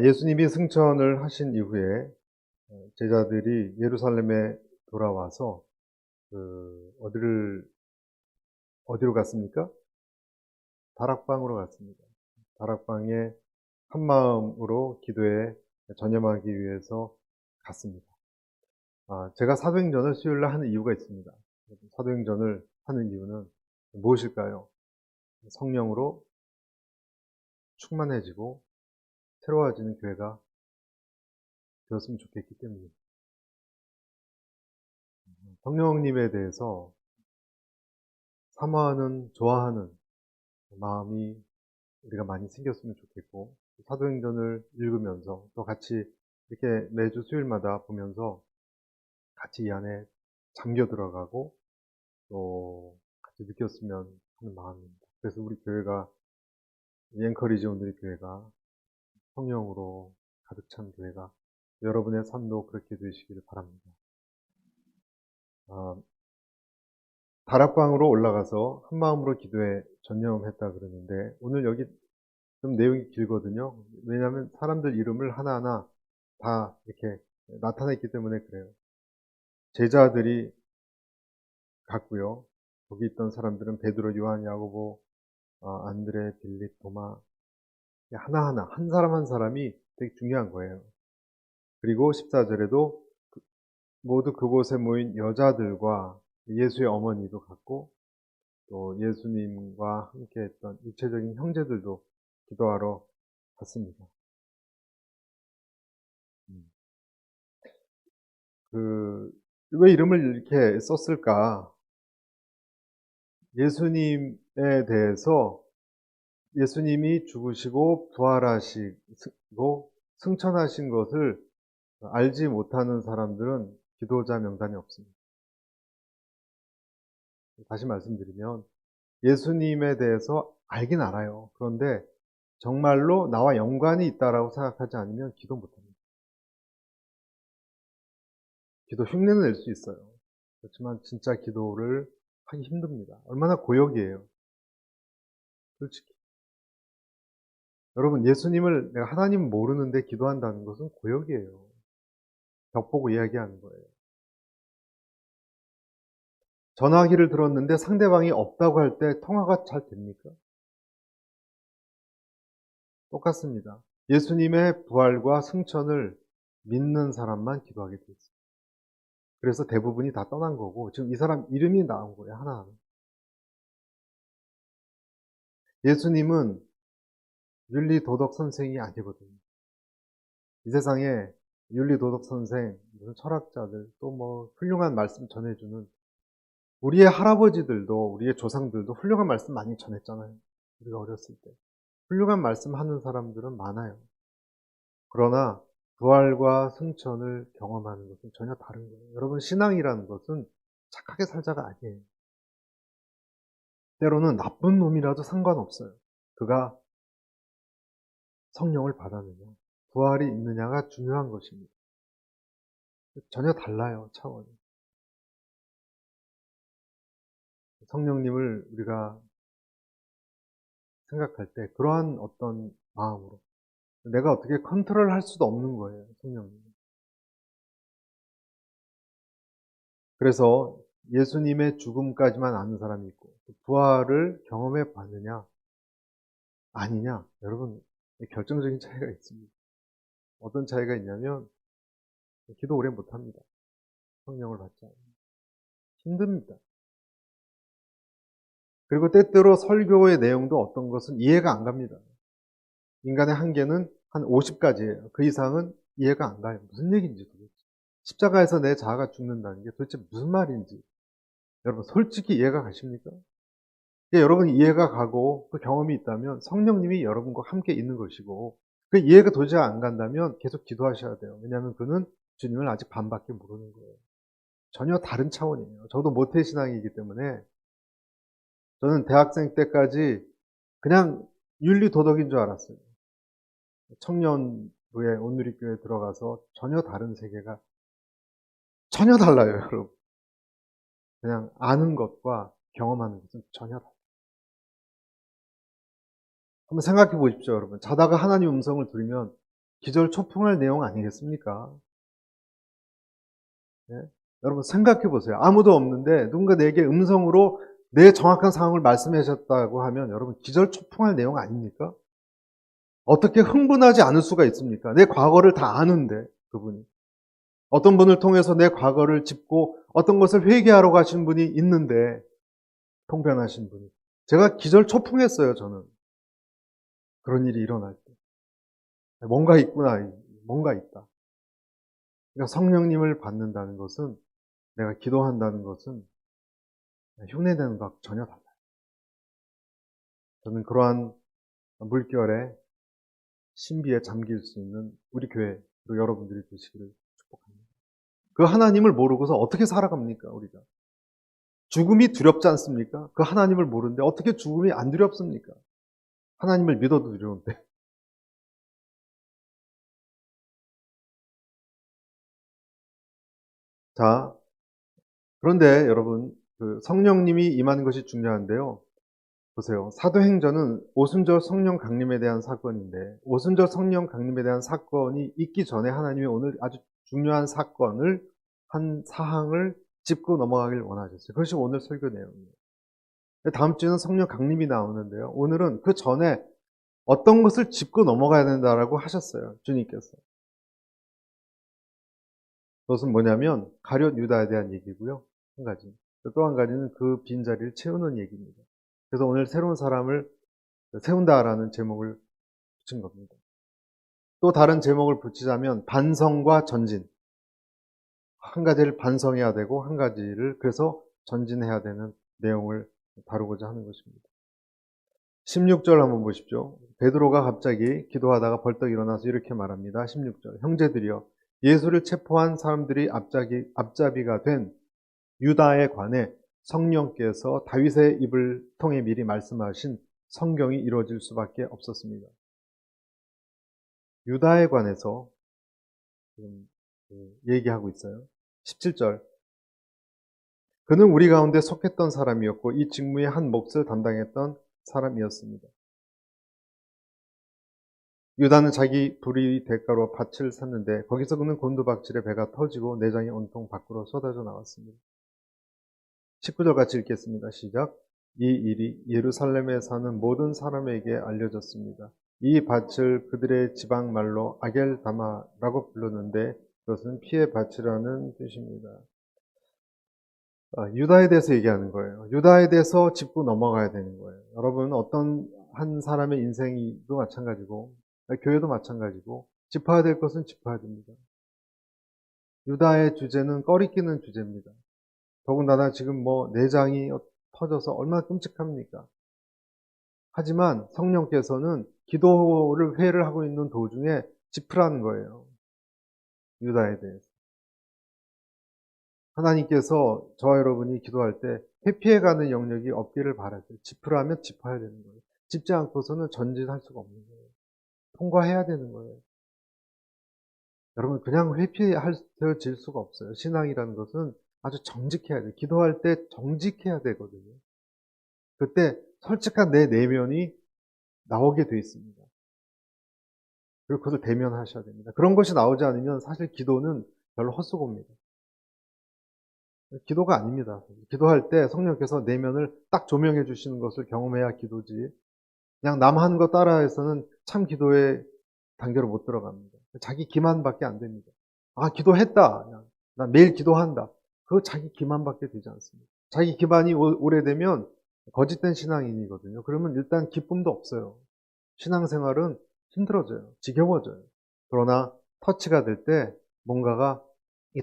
예수님이 승천을 하신 이후에 제자들이 예루살렘에 돌아와서 어디로 갔습니까? 다락방으로 갔습니다. 다락방에 한마음으로 기도에 전념하기 위해서 갔습니다. 제가 사도행전을 수요일날 하는 이유가 있습니다. 사도행전을 하는 이유는 무엇일까요? 성령으로 충만해지고 새로워지는 교회가 되었으면 좋겠기 때문입니다. 성령님에 대해서 사모하는, 좋아하는 마음이 우리가 많이 생겼으면 좋겠고, 사도행전을 읽으면서 또 같이 이렇게 매주 수요일마다 보면서 같이 이 안에 잠겨 들어가고 또 같이 느꼈으면 하는 마음입니다. 그래서 우리 교회가, 앵커리지 온누리 교회가 성령으로 가득 찬 교회가, 여러분의 삶도 그렇게 되시기를 바랍니다. 다락방으로 올라가서 한마음으로 기도에 전념했다 그러는데, 오늘 여기 좀 내용이 길거든요. 왜냐하면 사람들 이름을 하나하나 다 이렇게 나타냈기 때문에 그래요. 제자들이 갔고요. 거기 있던 사람들은 베드로, 요한, 야고보, 안드레, 빌립, 도마, 하나하나 한 사람 한 사람이 되게 중요한 거예요. 그리고 14절에도 모두 그곳에 모인 여자들과 예수의 어머니도 갔고, 또 예수님과 함께 했던 육체적인 형제들도 기도하러 갔습니다. 왜 이름을 이렇게 썼을까? 예수님에 대해서, 예수님이 죽으시고 부활하시고 승천하신 것을 알지 못하는 사람들은 기도자 명단에 없습니다. 다시 말씀드리면, 예수님에 대해서 알긴 알아요. 그런데 정말로 나와 연관이 있다라고 생각하지 않으면 기도 못합니다. 기도 흉내는 낼 수 있어요. 그렇지만 진짜 기도를 하기 힘듭니다. 얼마나 고역이에요. 솔직히. 여러분, 예수님을, 내가 하나님 모르는데 기도한다는 것은 고역이에요. 벽 보고 이야기하는 거예요. 전화기를 들었는데 상대방이 없다고 할 때 통화가 잘 됩니까? 똑같습니다. 예수님의 부활과 승천을 믿는 사람만 기도하게 되어 있습니다. 그래서 대부분이 다 떠난 거고, 지금 이 사람 이름이 나온 거예요, 하나하나. 예수님은 윤리 도덕 선생이 아니거든요. 이 세상에 윤리 도덕 선생, 무슨 철학자들, 또 뭐 훌륭한 말씀 전해주는, 우리의 할아버지들도, 우리의 조상들도 훌륭한 말씀 많이 전했잖아요. 우리가 어렸을 때. 훌륭한 말씀 하는 사람들은 많아요. 그러나 부활과 승천을 경험하는 것은 전혀 다른 거예요. 여러분, 신앙이라는 것은 착하게 살자가 아니에요. 때로는 나쁜 놈이라도 상관없어요. 그가 성령을 받았느냐, 부활이 있느냐가 중요한 것입니다. 전혀 달라요, 차원이. 성령님을 우리가 생각할 때 그러한 어떤 마음으로, 내가 어떻게 컨트롤할 수도 없는 거예요, 성령님. 그래서 예수님의 죽음까지만 아는 사람이 있고, 부활을 경험해 봤느냐 아니냐, 여러분, 결정적인 차이가 있습니다. 어떤 차이가 있냐면, 기도 오래 못합니다. 성령을 받지 않으면 힘듭니다. 그리고 때때로 설교의 내용도 어떤 것은 이해가 안 갑니다. 인간의 한계는 한 50까지예요. 그 이상은 이해가 안 가요. 무슨 얘기인지 도대체. 십자가에서 내 자아가 죽는다는 게 도대체 무슨 말인지 여러분 솔직히 이해가 가십니까? 여러분이 이해가 가고 그 경험이 있다면 성령님이 여러분과 함께 있는 것이고, 그 이해가 도저히 안 간다면 계속 기도하셔야 돼요. 왜냐하면 그는 주님을 아직 반밖에 모르는 거예요. 전혀 다른 차원이에요. 저도 모태신앙이기 때문에 저는 대학생 때까지 그냥 윤리도덕인 줄 알았어요. 청년부에 온누리교회에 들어가서 전혀 다른 세계가 전혀 달라요, 여러분. 그냥 아는 것과 경험하는 것은 전혀 달라요. 한번 생각해 보십시오, 여러분. 자다가 하나님 음성을 들으면 기절초풍할 내용 아니겠습니까? 네? 여러분 생각해 보세요. 아무도 없는데 누군가 내게 음성으로 내 정확한 상황을 말씀하셨다고 하면 여러분 기절초풍할 내용 아닙니까? 어떻게 흥분하지 않을 수가 있습니까? 내 과거를 다 아는데 그분이. 어떤 분을 통해서 내 과거를 짚고 어떤 것을 회개하러 가신 분이 있는데 통변하신 분이. 제가 기절초풍했어요, 저는. 그런 일이 일어날 때. 뭔가 있구나. 뭔가 있다. 그러니까 성령님을 받는다는 것은, 내가 기도한다는 것은 흉내내는 것과 전혀 달라요. 저는 그러한 물결에 신비에 잠길 수 있는 우리 교회, 그리고 여러분들이 되시기를 축복합니다. 그 하나님을 모르고서 어떻게 살아갑니까, 우리가? 죽음이 두렵지 않습니까? 그 하나님을 모르는데 어떻게 죽음이 안 두렵습니까? 하나님을 믿어도 두려운데. 자, 그런데 여러분, 그 성령님이 임하는 것이 중요한데요. 보세요. 사도행전은 오순절 성령 강림에 대한 사건인데, 오순절 성령 강림에 대한 사건이 있기 전에 하나님이 오늘 아주 중요한 사건을, 한 사항을 짚고 넘어가길 원하셨어요. 그것이 오늘 설교 내용이에요. 다음 주에는 성령 강림이 나오는데요. 오늘은 그 전에 어떤 것을 짚고 넘어가야 된다라고 하셨어요. 주님께서. 그것은 뭐냐면 가룟 유다에 대한 얘기고요. 한 가지. 또 한 가지는 그 빈자리를 채우는 얘기입니다. 그래서 오늘 새로운 사람을 세운다라는 제목을 붙인 겁니다. 또 다른 제목을 붙이자면 반성과 전진. 한 가지를 반성해야 되고 한 가지를 그래서 전진해야 되는 내용을 다루고자 하는 것입니다. 16절 한번 보십시오. 베드로가 갑자기 기도하다가 벌떡 일어나서 이렇게 말합니다. 16절. 형제들이여, 예수를 체포한 사람들이 앞잡이가 된 유다에 관해 성령께서 다윗의 입을 통해 미리 말씀하신 성경이 이루어질 수밖에 없었습니다. 유다에 관해서 지금 얘기하고 있어요. 17절. 그는 우리 가운데 속했던 사람이었고 이 직무의 한 몫을 담당했던 사람이었습니다. 유다는 자기 불의 대가로 밭을 샀는데 거기서 그는 곤두박질에 배가 터지고 내장이 온통 밖으로 쏟아져 나왔습니다. 19절 같이 읽겠습니다. 시작. 이 일이 예루살렘에 사는 모든 사람에게 알려졌습니다. 이 밭을 그들의 지방 말로 아겔다마라고 부르는데 그것은 피의 밭이라는 뜻입니다. 유다에 대해서 얘기하는 거예요. 유다에 대해서 짚고 넘어가야 되는 거예요. 여러분, 어떤 한 사람의 인생도 마찬가지고 교회도 마찬가지고 짚어야 될 것은 짚어야 됩니다. 유다의 주제는 꺼리끼는 주제입니다. 더군다나 지금 뭐 내장이 터져서 얼마나 끔찍합니까? 하지만 성령께서는 기도를 회를 하고 있는 도중에 짚으라는 거예요. 유다에 대해서. 하나님께서 저와 여러분이 기도할 때 회피해가는 영역이 없기를 바라세요. 짚으라면 짚어야 되는 거예요. 짚지 않고서는 전진할 수가 없는 거예요. 통과해야 되는 거예요. 여러분, 그냥 회피해질 수가 없어요. 신앙이라는 것은 아주 정직해야 돼요. 기도할 때 정직해야 되거든요. 그때 솔직한 내 내면이 나오게 돼 있습니다. 그리고 그것을 대면하셔야 됩니다. 그런 것이 나오지 않으면 사실 기도는 별로 헛수고입니다. 기도가 아닙니다. 기도할 때 성령께서 내면을 딱 조명해 주시는 것을 경험해야 기도지. 그냥 남 하는 거 따라해서는 참 기도의 단계로 못 들어갑니다. 자기 기만밖에 안 됩니다. 아, 기도했다. 그냥 난 매일 기도한다. 그거 자기 기만밖에 되지 않습니다. 자기 기만이 오래되면 거짓된 신앙인이거든요. 그러면 일단 기쁨도 없어요. 신앙생활은 힘들어져요. 지겨워져요. 그러나 터치가 될 때 뭔가가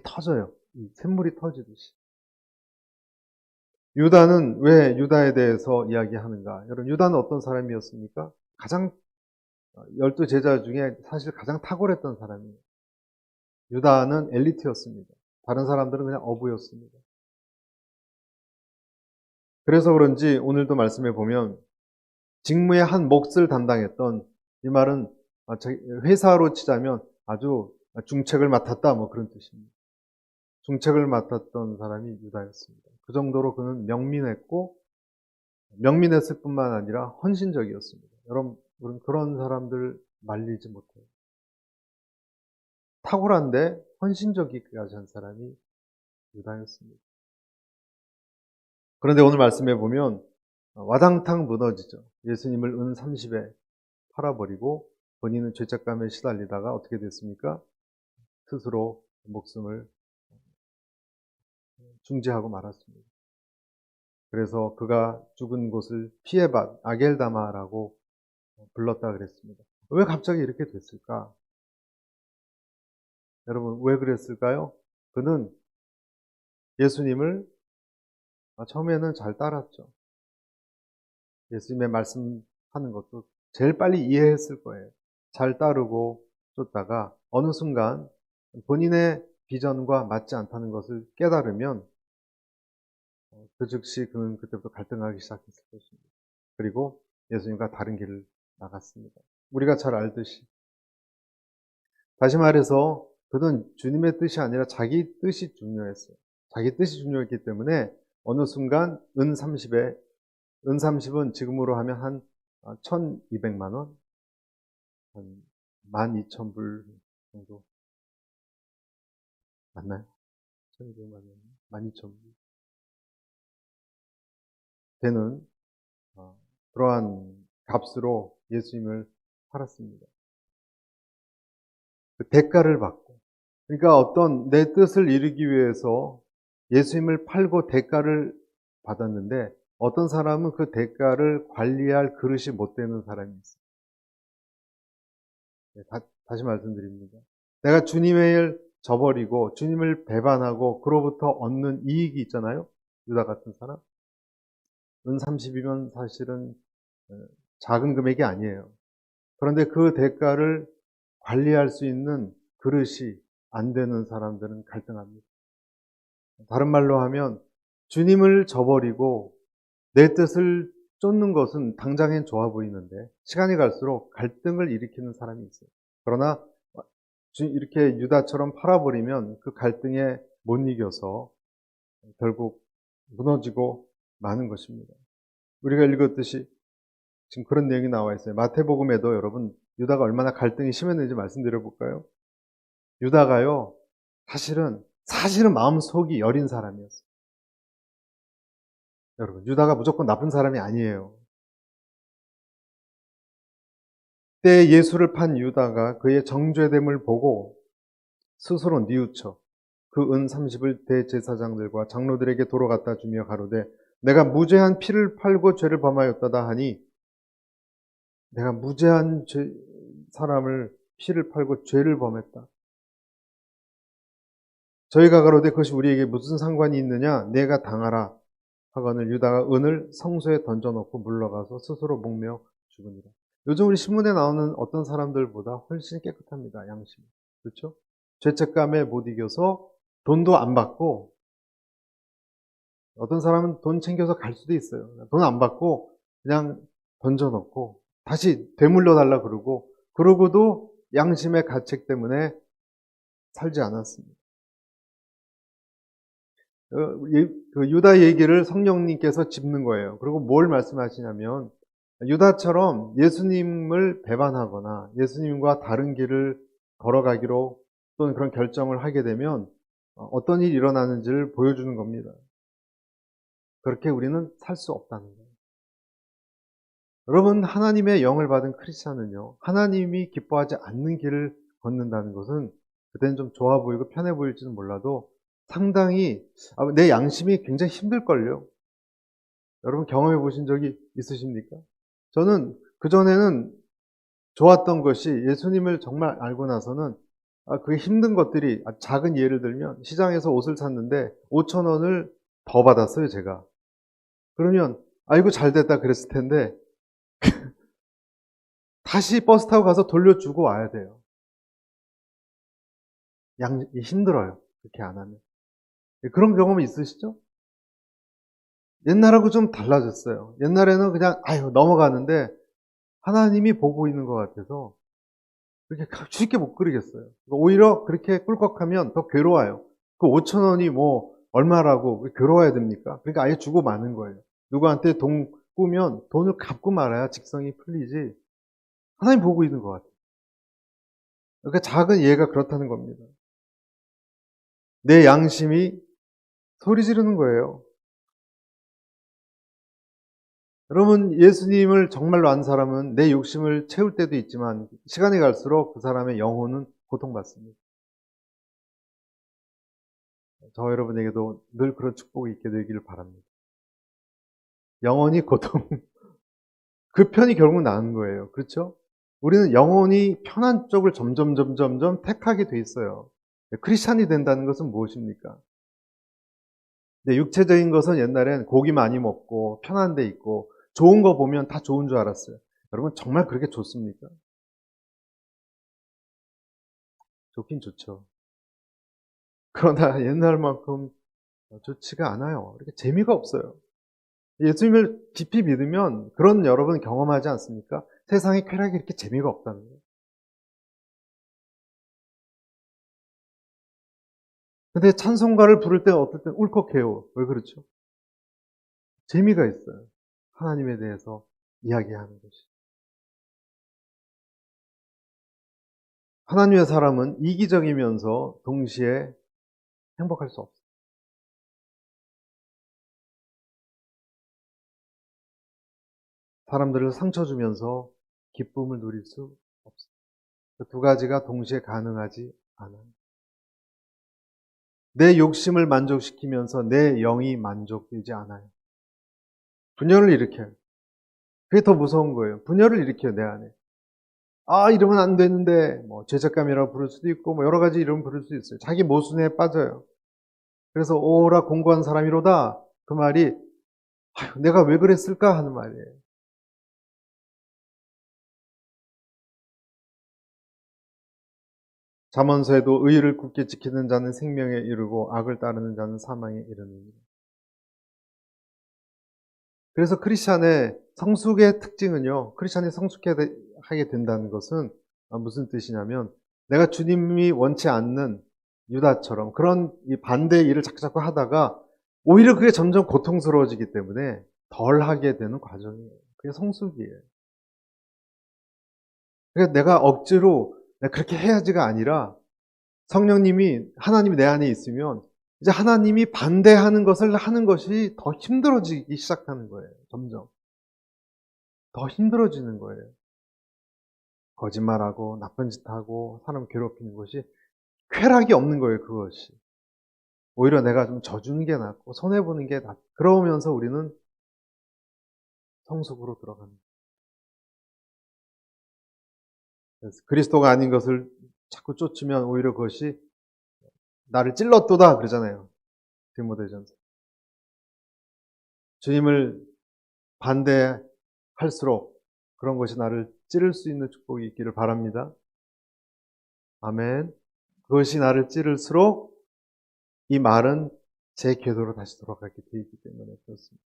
터져요. 이 샘물이 터지듯이. 유다는 왜 유다에 대해서 이야기하는가? 여러분, 유다는 어떤 사람이었습니까? 가장 12제자 중에 사실 가장 탁월했던 사람이에요. 유다는 엘리트였습니다. 다른 사람들은 그냥 어부였습니다. 그래서 그런지 오늘도 말씀해 보면 직무의 한 몫을 담당했던, 이 말은 회사로 치자면 아주 중책을 맡았다 뭐 그런 뜻입니다. 중책을 맡았던 사람이 유다였습니다. 그 정도로 그는 명민했고 명민했을 뿐만 아니라 헌신적이었습니다. 여러분 그런 사람들 말리지 못해요. 탁월한데 헌신적이까지 한 사람이 유다였습니다. 그런데 오늘 말씀해 보면 와당탕 무너지죠. 예수님을 은 30에 팔아버리고 본인은 죄책감에 시달리다가 어떻게 됐습니까? 스스로 목숨을 중지하고 말았습니다. 그래서 그가 죽은 곳을 피에밭 아겔다마라고 불렀다 그랬습니다. 왜 갑자기 이렇게 됐을까? 여러분 왜 그랬을까요? 그는 예수님을 처음에는 잘 따랐죠. 예수님의 말씀하는 것도 제일 빨리 이해했을 거예요. 잘 따르고 쫓다가 어느 순간 본인의 비전과 맞지 않다는 것을 깨달으면 그 즉시 그는 그때부터 갈등하기 시작했을 것입니다. 그리고 예수님과 다른 길을 나갔습니다. 우리가 잘 알듯이 다시 말해서 그는 주님의 뜻이 아니라 자기 뜻이 중요했어요. 자기 뜻이 중요했기 때문에 어느 순간 은 30에 은 30은 지금으로 하면 한 1,200만 원? 한 12,000불 정도 맞나요? 1,200만 원, 12,000불 되는 그러한 값으로 예수님을 팔았습니다. 그 대가를 받고 그러니까 어떤 내 뜻을 이루기 위해서 예수님을 팔고 대가를 받았는데 어떤 사람은 그 대가를 관리할 그릇이 못 되는 사람이 있어요. 다시 말씀드립니다. 내가 주님을 저버리고 주님을 배반하고 그로부터 얻는 이익이 있잖아요. 유다 같은 사람. 은 30이면 사실은 작은 금액이 아니에요. 그런데 그 대가를 관리할 수 있는 그릇이 안 되는 사람들은 갈등합니다. 다른 말로 하면 주님을 저버리고 내 뜻을 쫓는 것은 당장엔 좋아 보이는데 시간이 갈수록 갈등을 일으키는 사람이 있어요. 그러나 이렇게 유다처럼 팔아버리면 그 갈등에 못 이겨서 결국 무너지고 마는 것입니다. 우리가 읽었듯이 지금 그런 내용이 나와 있어요. 마태복음에도 여러분 유다가 얼마나 갈등이 심했는지 말씀드려 볼까요? 유다가요 사실은 마음속이 여린 사람이었어요. 여러분 유다가 무조건 나쁜 사람이 아니에요. 그때 예수를 판 유다가 그의 정죄됨을 보고 스스로 뉘우쳐 그 은 30을 대제사장들과 장로들에게 도로 갖다 주며 가로되 내가 무죄한 피를 팔고 죄를 범하였다다 하니 내가 무죄한 사람을 피를 팔고 죄를 범했다. 저희가 가로되 그것이 우리에게 무슨 상관이 있느냐 내가 당하라 하거늘 유다가 은을 성소에 던져놓고 물러가서 스스로 목매어 죽으니라. 요즘 우리 신문에 나오는 어떤 사람들보다 훨씬 깨끗합니다. 양심. 그렇죠? 죄책감에 못 이겨서 돈도 안 받고 어떤 사람은 돈 챙겨서 갈 수도 있어요. 돈 안 받고 그냥 던져놓고 다시 되물려 달라 그러고도 양심의 가책 때문에 살지 않았습니다. 그 유다 얘기를 성령님께서 짚는 거예요. 그리고 뭘 말씀하시냐면 유다처럼 예수님을 배반하거나 예수님과 다른 길을 걸어가기로 또는 그런 결정을 하게 되면 어떤 일이 일어나는지를 보여주는 겁니다. 그렇게 우리는 살 수 없다는 거예요. 여러분 하나님의 영을 받은 크리스찬은요 하나님이 기뻐하지 않는 길을 걷는다는 것은 그때는 좀 좋아 보이고 편해 보일지는 몰라도 상당히 내 양심이 굉장히 힘들걸요. 여러분 경험해 보신 적이 있으십니까? 저는 그전에는 좋았던 것이 예수님을 정말 알고 나서는 그게 힘든 것들이 작은 예를 들면 시장에서 옷을 샀는데 5,000원을 더 받았어요 제가. 그러면 아이고 잘됐다 그랬을 텐데 다시 버스 타고 가서 돌려주고 와야 돼요. 힘들어요. 그렇게 안 하면. 그런 경험이 있으시죠? 옛날하고 좀 달라졌어요. 옛날에는 그냥 넘어가는데 하나님이 보고 있는 것 같아서 그렇게 쉽게 못 그리겠어요. 오히려 그렇게 꿀꺽하면 더 괴로워요. 그 5,000원이 뭐 얼마라고 괴로워야 됩니까? 그러니까 아예 주고 마는 거예요. 누구한테 돈 꾸면 돈을 갚고 말아야 직성이 풀리지. 하나님 보고 있는 것 같아요. 그러니까 작은 이해가 그렇다는 겁니다. 내 양심이 소리 지르는 거예요. 여러분, 예수님을 정말로 안 사람은 내 욕심을 채울 때도 있지만 시간이 갈수록 그 사람의 영혼은 고통받습니다. 저 여러분에게도 늘 그런 축복이 있게 되기를 바랍니다. 영원히 고통, 그 편이 결국 나은 거예요. 그렇죠? 우리는 영원히 편한 쪽을 점점 택하게 돼 있어요. 크리스찬이 된다는 것은 무엇입니까? 육체적인 것은 옛날엔 고기 많이 먹고 편한 데 있고 좋은 거 보면 다 좋은 줄 알았어요. 여러분, 정말 그렇게 좋습니까? 좋긴 좋죠. 그러나 옛날만큼 좋지가 않아요. 이렇게 재미가 없어요. 예수님을 깊이 믿으면 그런 여러분 경험하지 않습니까? 세상의 쾌락이 이렇게 재미가 없다는 거예요. 근데 찬송가를 부를 때 어떨 땐 울컥해요. 왜 그렇죠? 재미가 있어요. 하나님에 대해서 이야기하는 것이. 하나님의 사람은 이기적이면서 동시에 행복할 수 없어요. 사람들을 상처 주면서 기쁨을 누릴 수 없어요. 그 두 가지가 동시에 가능하지 않아요. 내 욕심을 만족시키면서 내 영이 만족되지 않아요. 분열을 일으켜요. 그게 더 무서운 거예요. 분열을 일으켜요, 내 안에. 아, 이러면 안 되는데, 죄책감이라고 부를 수도 있고, 여러 가지 이름 부를 수 있어요. 자기 모순에 빠져요. 그래서, 오라 공고한 사람이로다. 그 말이, 아유, 내가 왜 그랬을까 하는 말이에요. 잠언서에도 의를 굳게 지키는 자는 생명에 이르고, 악을 따르는 자는 사망에 이르느니라. 그래서 크리스찬의 성숙의 특징은요, 크리스찬이 성숙하게 된다는 것은 무슨 뜻이냐면, 내가 주님이 원치 않는 유다처럼 그런 이 반대의 일을 자꾸 하다가 오히려 그게 점점 고통스러워지기 때문에 덜 하게 되는 과정이에요. 그게 성숙이에요. 그러니까 내가 억지로 내가 그렇게 해야지가 아니라 하나님이 내 안에 있으면 이제 하나님이 반대하는 것을 하는 것이 더 힘들어지기 시작하는 거예요. 점점. 더 힘들어지는 거예요. 거짓말하고 나쁜 짓하고 사람 괴롭히는 것이 쾌락이 없는 거예요. 그것이. 오히려 내가 좀 져주는 게 낫고 손해보는 게 낫고 그러면서 우리는 성숙으로 들어가는 거예요. 그래서 그리스도가 아닌 것을 자꾸 쫓으면 오히려 그것이 나를 찔렀도다 그러잖아요. 디모데전서. 주님을 반대할수록 그런 것이 나를 찌를 수 있는 축복이 있기를 바랍니다. 아멘. 그것이 나를 찌를수록 이 말은 제 궤도로 다시 돌아가게 되어 있기 때문에 그렇습니다.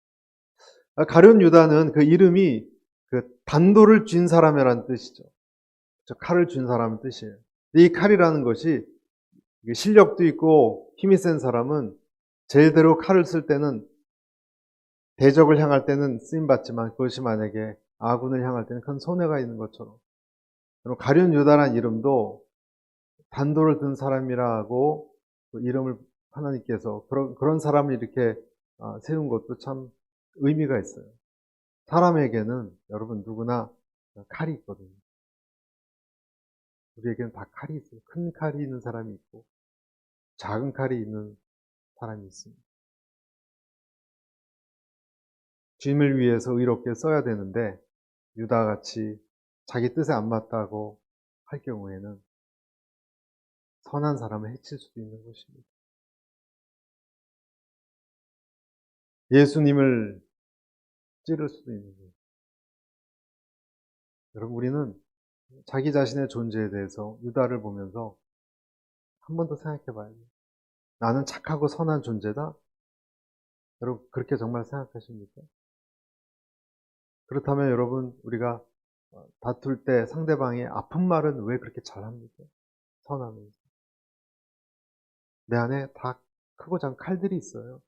가룟 유다는 그 이름이 그 단도를 쥔 사람이라는 뜻이죠. 칼을 쥔 사람의 뜻이에요. 이 칼이라는 것이 실력도 있고 힘이 센 사람은 제대로 칼을 쓸 때는 대적을 향할 때는 쓰임받지만 그것이 만약에 아군을 향할 때는 큰 손해가 있는 것처럼 가룟 유다라는 이름도 단도를 든 사람이라고 그 이름을 하나님께서 그런 사람을 이렇게 세운 것도 참 의미가 있어요. 사람에게는 여러분 누구나 칼이 있거든요. 우리에게는 다 칼이 있어요. 큰 칼이 있는 사람이 있고 작은 칼이 있는 사람이 있습니다. 주님을 위해서 의롭게 써야 되는데 유다같이 자기 뜻에 안 맞다고 할 경우에는 선한 사람을 해칠 수도 있는 것입니다. 예수님을 찌를 수도 있는 거예요. 여러분 우리는 자기 자신의 존재에 대해서 유다를 보면서 한 번 더 생각해 봐야 돼요. 나는 착하고 선한 존재다? 여러분 그렇게 정말 생각하십니까? 그렇다면 여러분 우리가 다툴 때 상대방의 아픈 말은 왜 그렇게 잘합니까? 선하면서. 내 안에 다 크고 작은 칼들이 있어요.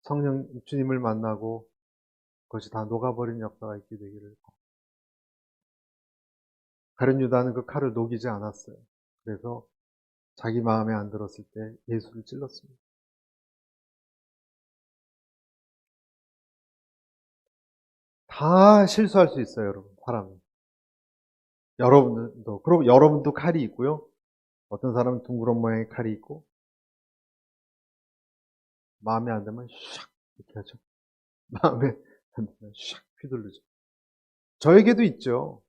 성령 주님을 만나고 그것이 다 녹아버린 역사가 있게 되기를. 가룟 유다는 그 칼을 녹이지 않았어요. 그래서 자기 마음에 안 들었을 때 예수를 찔렀습니다. 다 실수할 수 있어요, 여러분. 사람은. 여러분도 그리고 여러분도 칼이 있고요. 어떤 사람은 둥그런 모양의 칼이 있고 마음에 안 들면 샥 이렇게 하죠. 마음에 안 들면 샥 휘두르죠. 저에게도 있죠.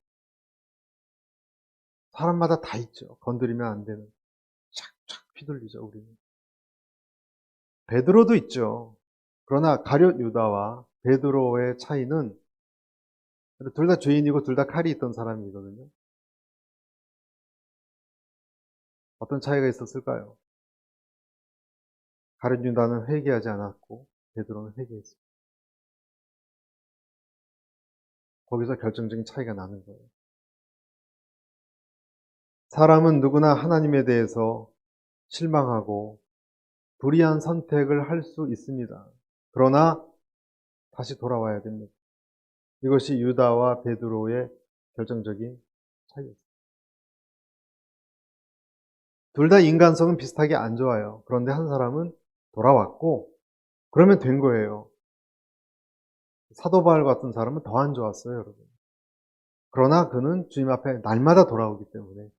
사람마다 다 있죠. 건드리면 안 되는 샥샥 휘둘리죠, 우리는. 베드로도 있죠. 그러나 가룟 유다와 베드로의 차이는 둘 다 죄인이고 둘 다 칼이 있던 사람이거든요. 어떤 차이가 있었을까요? 가룟 유다는 회개하지 않았고 베드로는 회개했습니다. 거기서 결정적인 차이가 나는 거예요. 사람은 누구나 하나님에 대해서 실망하고 불의한 선택을 할 수 있습니다. 그러나 다시 돌아와야 됩니다. 이것이 유다와 베드로의 결정적인 차이였습니다. 둘 다 인간성은 비슷하게 안 좋아요. 그런데 한 사람은 돌아왔고 그러면 된 거예요. 사도 바울 같은 사람은 더 안 좋았어요, 여러분. 그러나 그는 주님 앞에 날마다 돌아오기 때문에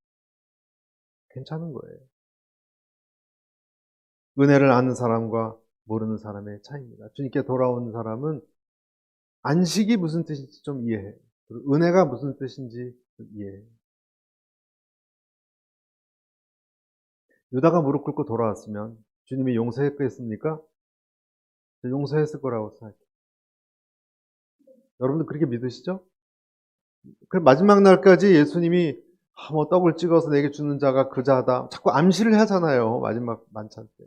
괜찮은 거예요. 은혜를 아는 사람과 모르는 사람의 차이입니다. 주님께 돌아온 사람은 안식이 무슨 뜻인지 좀 이해해요. 그리고 은혜가 무슨 뜻인지 좀 이해해요. 유다가 무릎 꿇고 돌아왔으면 주님이 용서했겠습니까? 용서했을 거라고 생각해요. 여러분들 그렇게 믿으시죠? 그 마지막 날까지 예수님이 뭐 떡을 찍어서 내게 주는 자가 그 자다. 자꾸 암시를 하잖아요. 마지막 만찬 때.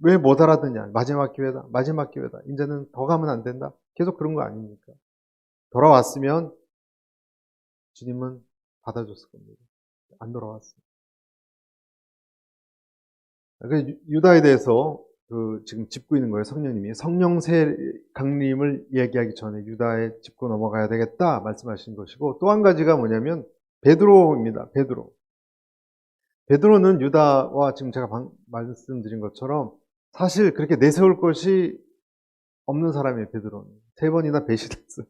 왜 못 알아듣냐? 마지막 기회다. 마지막 기회다. 이제는 더 가면 안 된다. 계속 그런 거 아닙니까? 돌아왔으면 주님은 받아줬을 겁니다. 안 돌아왔어요. 유다에 대해서 지금 짚고 있는 거예요. 성령님이. 성령 새 강림을 얘기하기 전에 유다에 짚고 넘어가야 되겠다 말씀하신 것이고, 또 한 가지가 뭐냐면 베드로입니다. 베드로. 베드로는 유다와 지금 제가 말씀드린 것처럼 사실 그렇게 내세울 것이 없는 사람이에요. 베드로는 3번이나 배신했어요.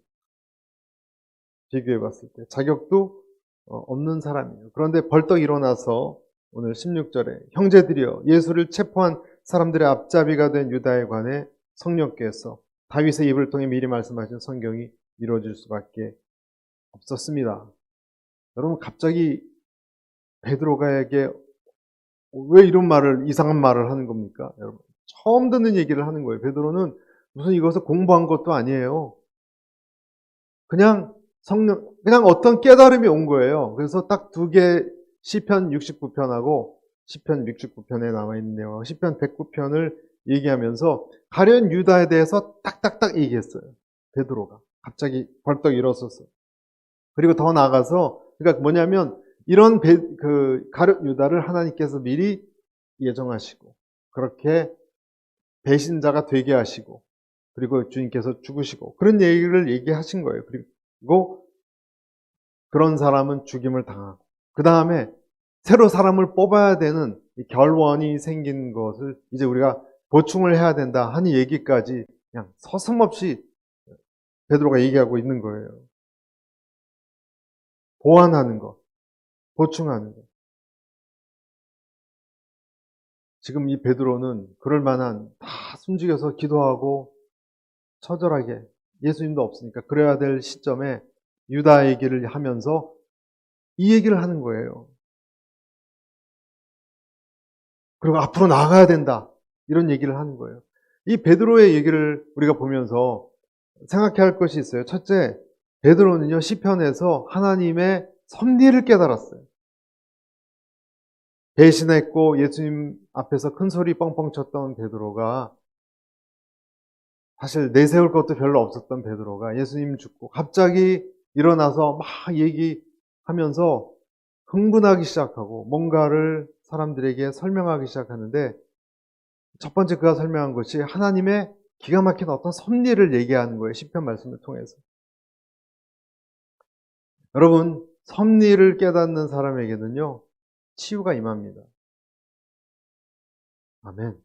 비교해 봤을 때 자격도 없는 사람이에요. 그런데 벌떡 일어나서 오늘 16절에 형제들이여 예수를 체포한 사람들의 앞잡이가 된 유다에 관해 성령께서 다윗의 입을 통해 미리 말씀하신 성경이 이루어질 수밖에 없었습니다. 여러분, 갑자기 베드로가에게 왜 이런 말을, 이상한 말을 하는 겁니까? 여러분, 처음 듣는 얘기를 하는 거예요. 베드로는 무슨 이것을 공부한 것도 아니에요. 그냥 그냥 어떤 깨달음이 온 거예요. 그래서 딱 2개, 시편 69편하고 시편 69편에 남아있는 내용, 시편 109편을 얘기하면서 가룟 유다에 대해서 딱딱딱 얘기했어요. 베드로가. 갑자기 벌떡 일어섰어요. 그리고 더 나아가서, 그러니까 뭐냐면, 이런 가룟 유다를 하나님께서 미리 예정하시고, 그렇게 배신자가 되게 하시고, 그리고 주님께서 죽으시고, 그런 얘기를 얘기하신 거예요. 그리고 그런 사람은 죽임을 당하고, 그 다음에 새로 사람을 뽑아야 되는 결원이 생긴 것을 이제 우리가 보충을 해야 된다 하는 얘기까지 그냥 서슴없이 베드로가 얘기하고 있는 거예요. 보완하는 것, 보충하는 것. 지금 이 베드로는 그럴 만한, 다 숨죽여서 기도하고 처절하게, 예수님도 없으니까 그래야 될 시점에 유다 얘기를 하면서 이 얘기를 하는 거예요. 그리고 앞으로 나아가야 된다, 이런 얘기를 하는 거예요. 이 베드로의 얘기를 우리가 보면서 생각해야 할 것이 있어요. 첫째, 베드로는요, 시편에서 하나님의 섭리를 깨달았어요. 배신했고 예수님 앞에서 큰 소리 뻥뻥 쳤던 베드로가, 사실 내세울 것도 별로 없었던 베드로가 예수님 죽고 갑자기 일어나서 막 얘기하면서 흥분하기 시작하고 뭔가를 사람들에게 설명하기 시작하는데, 첫 번째 그가 설명한 것이 하나님의 기가 막힌 어떤 섭리를 얘기하는 거예요. 시편 말씀을 통해서. 여러분, 섭리를 깨닫는 사람에게는요, 치유가 임합니다. 아멘.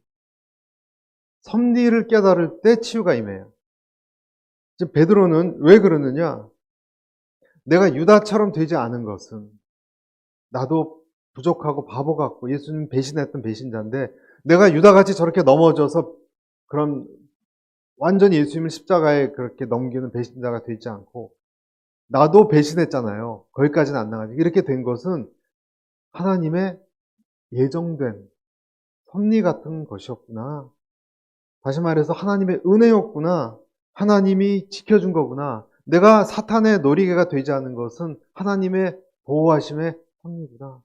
섭리를 깨달을 때 치유가 임해요. 지금 베드로는 왜 그러느냐? 내가 유다처럼 되지 않은 것은 나도 부족하고 바보 같고 예수님 배신했던 배신자인데 내가 유다같이 저렇게 넘어져서 그런 완전히 예수님을 십자가에 그렇게 넘기는 배신자가 되지 않고 나도 배신했잖아요. 거기까지는 안 나가지. 이렇게 된 것은 하나님의 예정된 섭리 같은 것이었구나. 다시 말해서 하나님의 은혜였구나. 하나님이 지켜준 거구나. 내가 사탄의 놀이개가 되지 않은 것은 하나님의 보호하심의 섭리구나.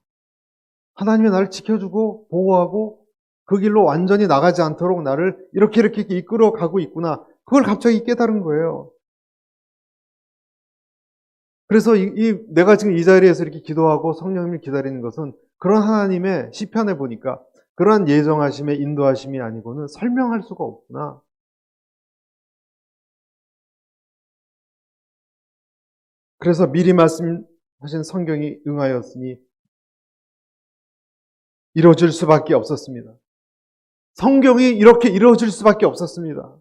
하나님이 나를 지켜주고 보호하고 그 길로 완전히 나가지 않도록 나를 이렇게 이끌어 가고 있구나. 그걸 갑자기 깨달은 거예요. 그래서 내가 지금 이 자리에서 이렇게 기도하고 성령님을 기다리는 것은 그런 하나님의 시편에 보니까 그러한 예정하심의 인도하심이 아니고는 설명할 수가 없구나. 그래서 미리 말씀하신 성경이 응하였으니 이루어질 수밖에 없었습니다. 성경이 이렇게 이루어질 수밖에 없었습니다.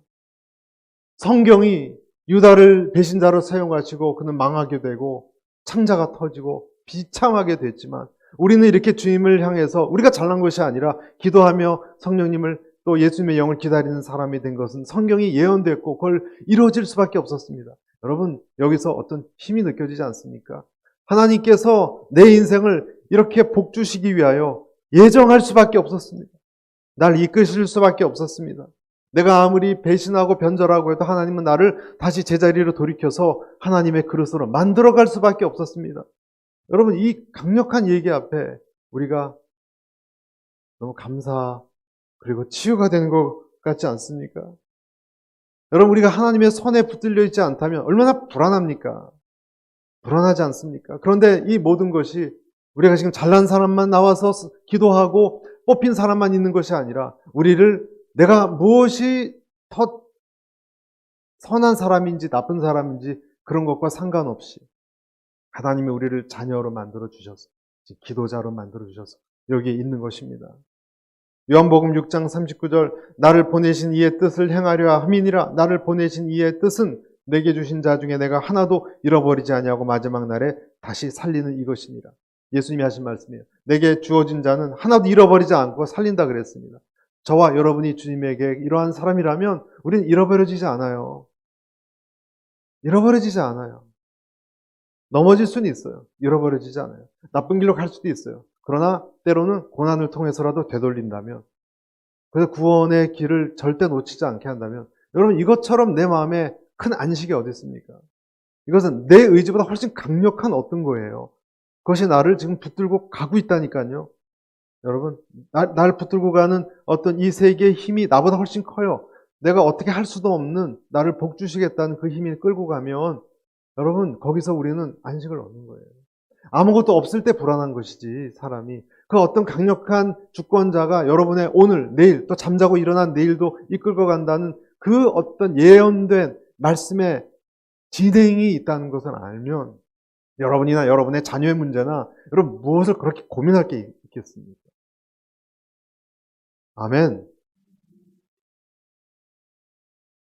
성경이 유다를 배신자로 사용하시고 그는 망하게 되고 창자가 터지고 비참하게 됐지만 우리는 이렇게 주님을 향해서 우리가 잘난 것이 아니라 기도하며 성령님을 또 예수님의 영을 기다리는 사람이 된 것은 성경이 예언됐고 그걸 이루어질 수밖에 없었습니다. 여러분 여기서 어떤 힘이 느껴지지 않습니까? 하나님께서 내 인생을 이렇게 복주시기 위하여 예정할 수밖에 없었습니다. 날 이끄실 수밖에 없었습니다. 내가 아무리 배신하고 변절하고 해도 하나님은 나를 다시 제자리로 돌이켜서 하나님의 그릇으로 만들어갈 수밖에 없었습니다. 여러분 이 강력한 얘기 앞에 우리가 너무 감사 그리고 치유가 되는 것 같지 않습니까? 여러분 우리가 하나님의 손에 붙들려 있지 않다면 얼마나 불안합니까? 불안하지 않습니까? 그런데 이 모든 것이 우리가 지금 잘난 사람만 나와서 기도하고 뽑힌 사람만 있는 것이 아니라 우리를 내가 무엇이 더 선한 사람인지 나쁜 사람인지 그런 것과 상관없이 하나님이 우리를 자녀로 만들어 주셔서 기도자로 만들어 주셔서 여기에 있는 것입니다. 요한복음 6장 39절 나를 보내신 이의 뜻을 행하려 함이니라. 나를 보내신 이의 뜻은 내게 주신 자 중에 내가 하나도 잃어버리지 아니하고 마지막 날에 다시 살리는 이것이니라. 예수님이 하신 말씀이에요. 내게 주어진 자는 하나도 잃어버리지 않고 살린다 그랬습니다. 저와 여러분이 주님에게 이러한 사람이라면 우리는 잃어버려지지 않아요. 잃어버려지지 않아요. 넘어질 수는 있어요. 잃어버려지지 않아요. 나쁜 길로 갈 수도 있어요. 그러나 때로는 고난을 통해서라도 되돌린다면 그래서 구원의 길을 절대 놓치지 않게 한다면 여러분 이것처럼 내 마음에 큰 안식이 어디 있습니까? 이것은 내 의지보다 훨씬 강력한 어떤 거예요. 그것이 나를 지금 붙들고 가고 있다니까요. 여러분 날 붙들고 가는 어떤 이 세계의 힘이 나보다 훨씬 커요. 내가 어떻게 할 수도 없는 나를 복주시겠다는 그 힘이 끌고 가면 여러분 거기서 우리는 안식을 얻는 거예요. 아무것도 없을 때 불안한 것이지 사람이 그 어떤 강력한 주권자가 여러분의 오늘 내일 또 잠자고 일어난 내일도 이끌고 간다는 그 어떤 예언된 말씀의 진행이 있다는 것을 알면 여러분이나 여러분의 자녀의 문제나 여러분 무엇을 그렇게 고민할 게 있겠습니까? 아멘.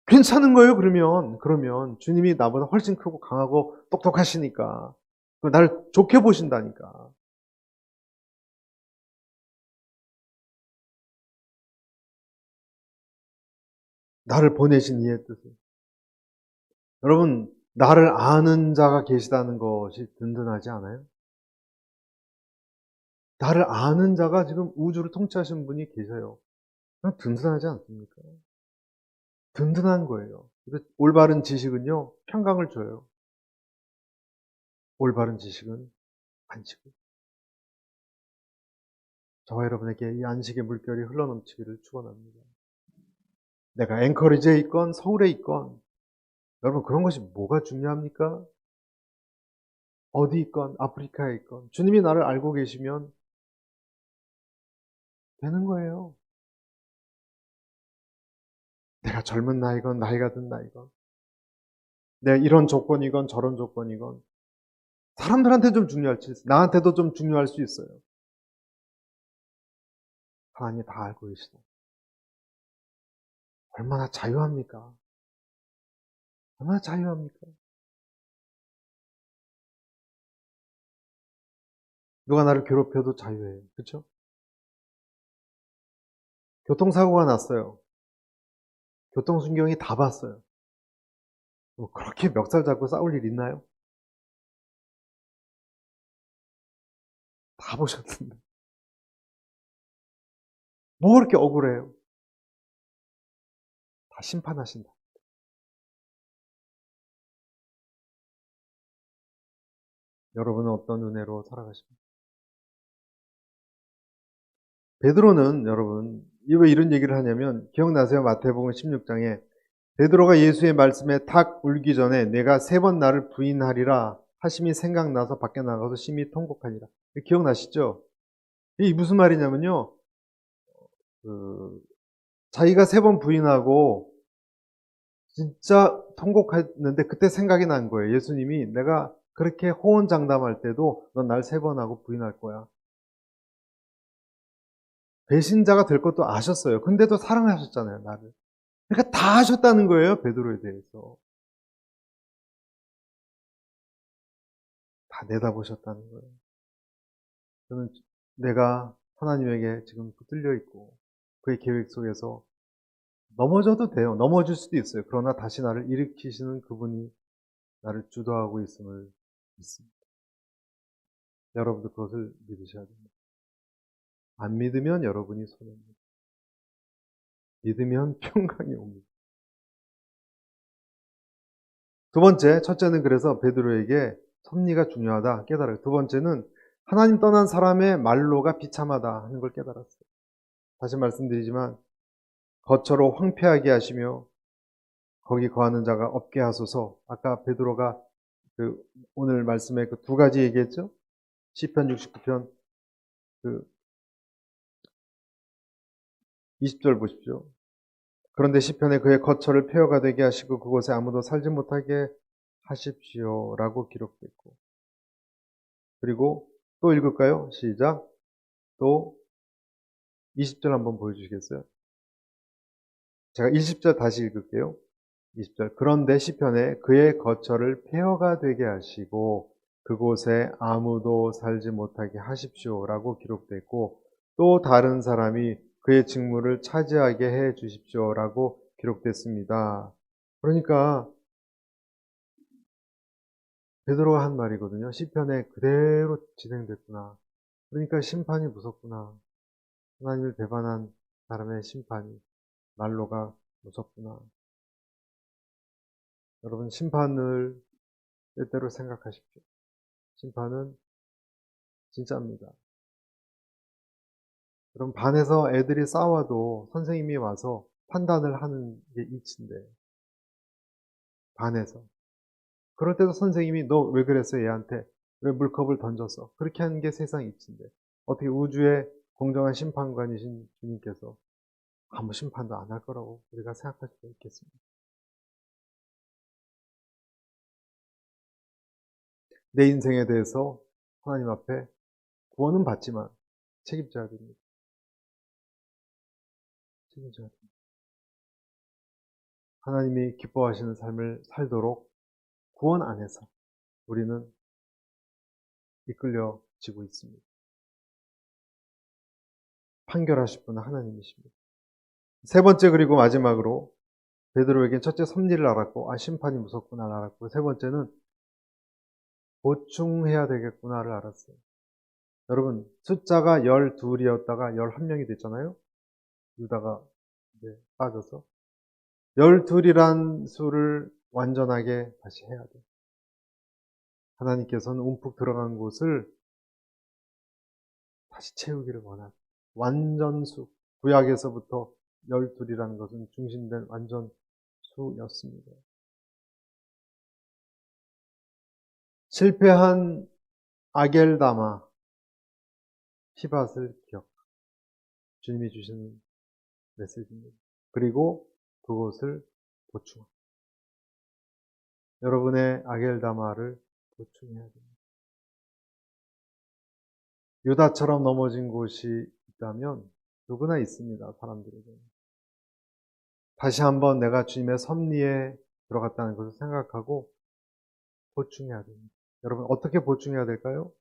괜찮은 거예요, 그러면. 주님이 나보다 훨씬 크고 강하고 똑똑하시니까. 날 좋게 보신다니까. 나를 보내신 이의 뜻을. 여러분, 나를 아는 자가 계시다는 것이 든든하지 않아요? 나를 아는 자가 지금 우주를 통치하시는 분이 계세요. 든든하지 않습니까? 든든한 거예요. 그래서 올바른 지식은요, 평강을 줘요. 올바른 지식은 안식을. 저와 여러분에게 이 안식의 물결이 흘러넘치기를 축원합니다. 내가 앵커리지에 있건 서울에 있건 여러분 그런 것이 뭐가 중요합니까? 어디 있건 아프리카에 있건 주님이 나를 알고 계시면 되는 거예요. 내가 젊은 나이건 나이가 든 나이건 내가 이런 조건이건 저런 조건이건 사람들한테 좀 중요할 수 있어요. 나한테도 좀 중요할 수 있어요. 하나님이 다 알고 계시다. 얼마나 자유합니까? 얼마나 자유합니까? 누가 나를 괴롭혀도 자유해요. 그렇죠? 교통사고가 났어요. 교통순경이 다 봤어요. 뭐 그렇게 멱살 잡고 싸울 일 있나요? 다 보셨는데. 뭐 그렇게 억울해요? 다 심판하신다. 여러분은 어떤 은혜로 살아가십니까? 베드로는 여러분, 왜 이런 얘기를 하냐면, 기억나세요? 마태복음 16장에 베드로가 예수의 말씀에 탁 울기 전에 내가 3번 나를 부인하리라 하심이 생각나서 밖에 나가서 심히 통곡하니라. 기억나시죠? 이게 무슨 말이냐면요. 자기가 3번 부인하고 진짜 통곡했는데 그때 생각이 난 거예요. 예수님이 내가 그렇게 호언장담할 때도 넌 날 3번 하고 부인할 거야. 배신자가 될 것도 아셨어요. 근데도 사랑하셨잖아요, 나를. 그러니까 다 아셨다는 거예요, 베드로에 대해서. 다 내다보셨다는 거예요. 저는 내가 하나님에게 지금 붙들려 있고 그의 계획 속에서 넘어져도 돼요. 넘어질 수도 있어요. 그러나 다시 나를 일으키시는 그분이 나를 주도하고 있음을 믿습니다. 여러분도 그것을 믿으셔야 됩니다. 안 믿으면 여러분이 손해입니다. 믿으면 평강이 옵니다. 두 번째, 첫째는 그래서 베드로에게 섭리가 중요하다 깨달아요. 두 번째는 하나님 떠난 사람의 말로가 비참하다 하는 걸 깨달았어요. 다시 말씀드리지만 거처로 황폐하게 하시며 거기 거하는 자가 없게 하소서. 아까 베드로가 오늘 말씀에 그 두 가지 얘기했죠. 시편 69편 20절 보십시오. 그런데 시편에 그의 거처를 폐허가 되게 하시고 그곳에 아무도 살지 못하게 하십시오라고 기록됐고, 그리고 또 읽을까요? 시작. 또 20절 한번 보여주시겠어요? 제가 20절 다시 읽을게요. 20절. 그런데 시편에 그의 거처를 폐허가 되게 하시고 그곳에 아무도 살지 못하게 하십시오라고 기록됐고, 또 다른 사람이 그의 직무를 차지하게 해 주십시오라고 기록됐습니다. 그러니까 베드로가 한 말이거든요. 시편에 그대로 진행됐구나. 그러니까 심판이 무섭구나. 하나님을 배반한 사람의 심판이, 말로가 무섭구나. 여러분, 심판을 때때로 생각하십시오. 심판은 진짜입니다. 그럼 반에서 애들이 싸워도 선생님이 와서 판단을 하는 게 이치인데, 반에서. 그럴 때도 선생님이 너 왜 그랬어 얘한테? 왜 물컵을 던졌어? 그렇게 하는 게 세상 이치인데, 어떻게 우주의 공정한 심판관이신 주님께서 아무 심판도 안 할 거라고 우리가 생각할 수가 있겠습니다. 내 인생에 대해서 하나님 앞에 구원은 받지만 책임져야 됩니다. 책임져야 됩니다. 하나님이 기뻐하시는 삶을 살도록 구원 안에서 우리는 이끌려지고 있습니다. 판결하실 분은 하나님이십니다. 세 번째, 그리고 마지막으로 베드로에겐 첫째 섭리를 알았고, 심판이 무섭구나를 알았고, 세 번째는 보충해야 되겠구나를 알았어요. 여러분, 숫자가 12이었다가 11명이 됐잖아요. 유다가 빠져서 12이란 수를 완전하게 다시 해야 돼요. 하나님께서는 움푹 들어간 곳을 다시 채우기를 원하는 완전수. 구약에서부터 12이라는 것은 중심된 완전수였습니다. 실패한 아겔다마, 피밧을 기억. 주님이 주시는 메시지입니다. 그리고 그것을 보충. 여러분의 아겔다마를 보충해야 됩니다. 유다처럼 넘어진 곳이 있다면 누구나 있습니다, 사람들에게. 다시 한번 내가 주님의 섭리에 들어갔다는 것을 생각하고 보충해야 됩니다. 여러분, 어떻게 보충해야 될까요?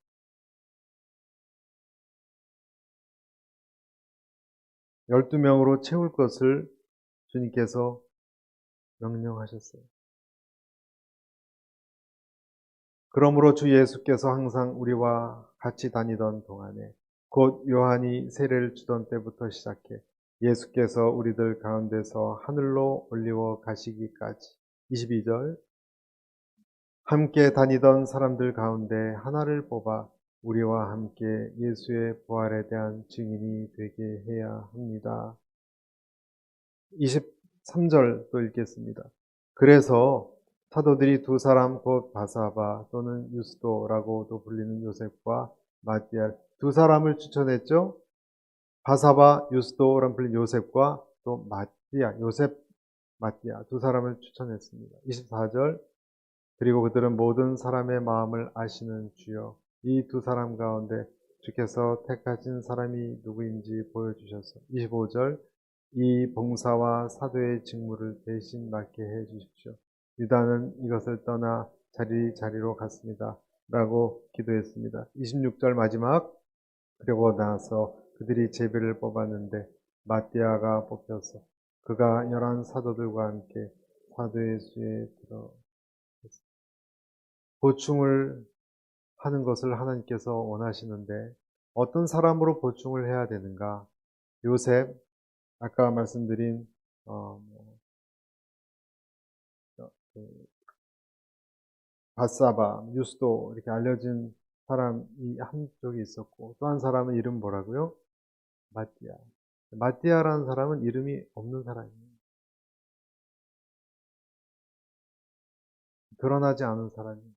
12명으로 채울 것을 주님께서 명령하셨어요. 그러므로 주 예수께서 항상 우리와 같이 다니던 동안에 곧 요한이 세례를 주던 때부터 시작해 예수께서 우리들 가운데서 하늘로 올리워 가시기까지 22절 함께 다니던 사람들 가운데 하나를 뽑아 우리와 함께 예수의 부활에 대한 증인이 되게 해야 합니다. 23절 또 읽겠습니다. 그래서 사도들이 두 사람 곧 바사바 또는 유스도라고도 불리는 요셉과 마띠아 두 사람을 추천했죠. 바사바, 유스도라고 불리는 요셉과 또 마띠아, 요셉, 마띠아 두 사람을 추천했습니다. 24절 그리고 그들은 모든 사람의 마음을 아시는 주여 이 두 사람 가운데 주께서 택하신 사람이 누구인지 보여주셔서 25절 이 봉사와 사도의 직무를 대신 맡게 해 주십시오. 유다는 이것을 떠나 자리로 갔습니다. 라고 기도했습니다. 26절 마지막 그리고 나서 그들이 제비를 뽑았는데 마띠아가 뽑혀서 그가 11 사도들과 함께 사도의 수에 들어갔습니다. 보충을 하는 것을 하나님께서 원하시는데 어떤 사람으로 보충을 해야 되는가? 요셉, 아까 말씀드린 그 바사바, 유스도 이렇게 알려진 사람이 한쪽에 있었고 또 한 사람은 이름 뭐라고요? 마띠아. 마띠아라는 사람은 이름이 없는 사람이에요. 드러나지 않은 사람이에요.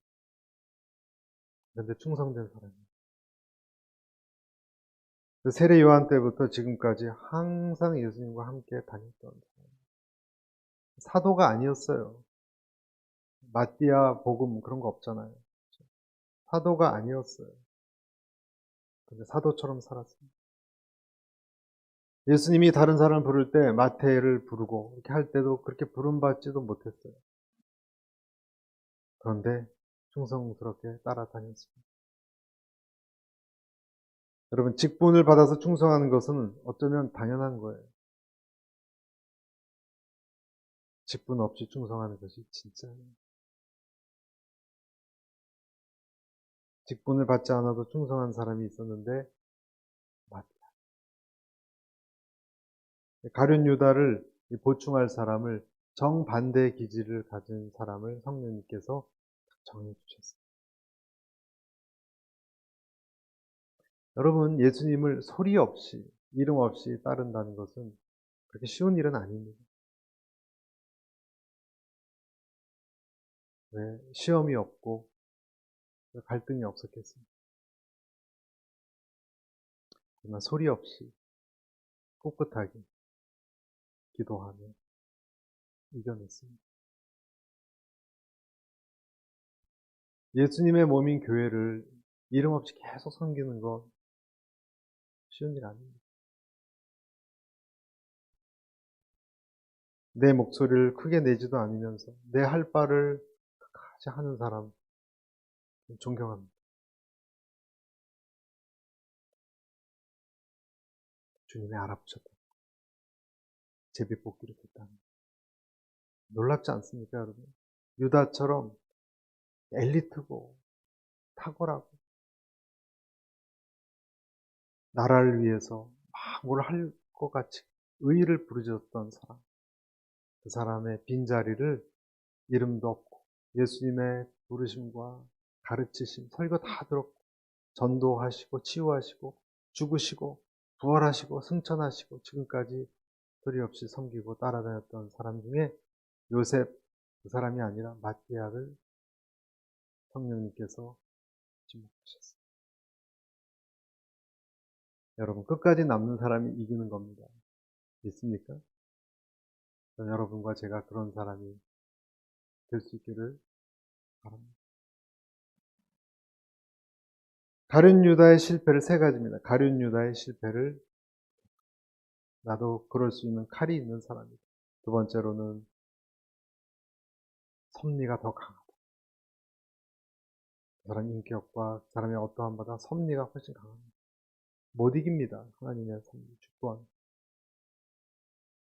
그런데 충성된 사람이에요. 세례 요한 때부터 지금까지 항상 예수님과 함께 다녔던 사람이에요. 사도가 아니었어요. 마띠아 복음 그런 거 없잖아요. 사도가 아니었어요. 근데 사도처럼 살았습니다. 예수님이 다른 사람을 부를 때 마태를 부르고 이렇게 할 때도 그렇게 부름받지도 못했어요. 그런데 충성스럽게 따라다녔습니다. 여러분, 직분을 받아서 충성하는 것은 어쩌면 당연한 거예요. 직분 없이 충성하는 것이 진짜예요. 직분을 받지 않아도 충성한 사람이 있었는데 가룟 유다를 보충할 사람을 정반대 기질을 가진 사람을 성령님께서 정해 주셨어요. 여러분, 예수님을 소리 없이 이름 없이 따른다는 것은 그렇게 쉬운 일은 아닙니다. 왜? 시험이 없고 갈등이 없었겠습니까? 그러나 소리 없이 꿋꿋하게 기도하며 이겨냈습니다. 예수님의 몸인 교회를 이름 없이 계속 섬기는 건 쉬운 일 아닙니다. 내 목소리를 크게 내지도 않으면서 내 할 바를 끝까지 하는 사람 존경합니다. 주님이 알아보셨다. 제비뽑기를 됐다. 놀랍지 않습니까, 여러분? 유다처럼 엘리트고 탁월하고 나라를 위해서 막 뭘 할 것 같이 의의를 부르짖었던 사람. 그 사람의 빈자리를 이름도 없고 예수님의 부르심과 가르치심, 설교 다 들었고 전도하시고 치유하시고 죽으시고 부활하시고 승천하시고 지금까지 소리 없이 섬기고 따라다녔던 사람 중에 요셉 그 사람이 아니라 마띠아를 성령님께서 지목하셨어요. 여러분 끝까지 남는 사람이 이기는 겁니다. 믿습니까? 여러분과 제가 그런 사람이 될 수 있기를 바랍니다. 가룟 유다의 실패를 세 가지입니다. 가룟 유다의 실패를 나도 그럴 수 있는 칼이 있는 사람이다. 두 번째로는 섭리가 더 강하다. 그 사람 인격과 그 사람의 어떠한 바다 섭리가 훨씬 강합니다. 못 이깁니다. 하나님의 섭리, 주권.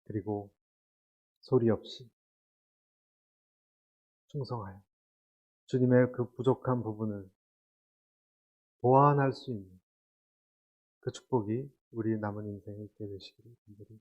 그리고 소리 없이 충성하여 주님의 그 부족한 부분을 보완할 수 있는 그 축복이 우리 남은 인생에 있게 되시기를 간절히